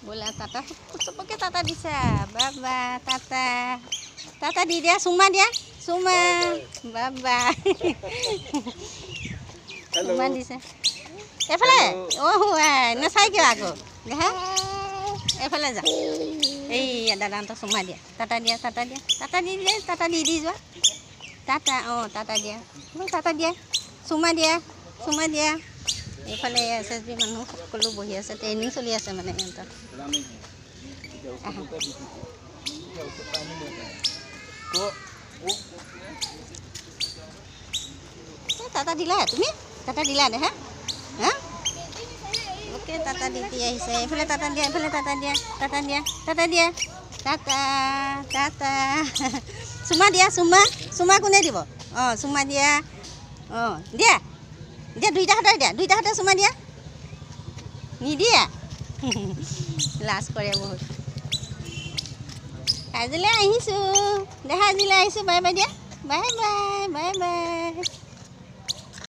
बोला टाटा सबके टाटा दिसा बाबा टाटा टाटा दी दिया सुमा बाबा सुमा दिसा एफाले ओ हुआ नसाई के आगो देहा एफाले जा ए दादा तो सुमा दिया टाटा दी जो टाटा टाटा दिया सुमा दिया এইফালে এছএছবি মানুহ সকলো বহি আছে ট্ৰেইনিং চলি আছে মানে ইহঁতৰ টাটা দিলা তুমি টাটা দিলা দে হা ওকে টাটা দি আহিছে এইফালে টাটা দিয়া টাটা চুমা দিয়া চুমা কোনে দিব চুমা দিয়া দিয়া দিয়া দুইটা হাতে চুমা দিয়া নিদিয়া লাজ কৰে বহুত আজিলৈ আহিছোঁ বাই বাই দিয়া বাই বাই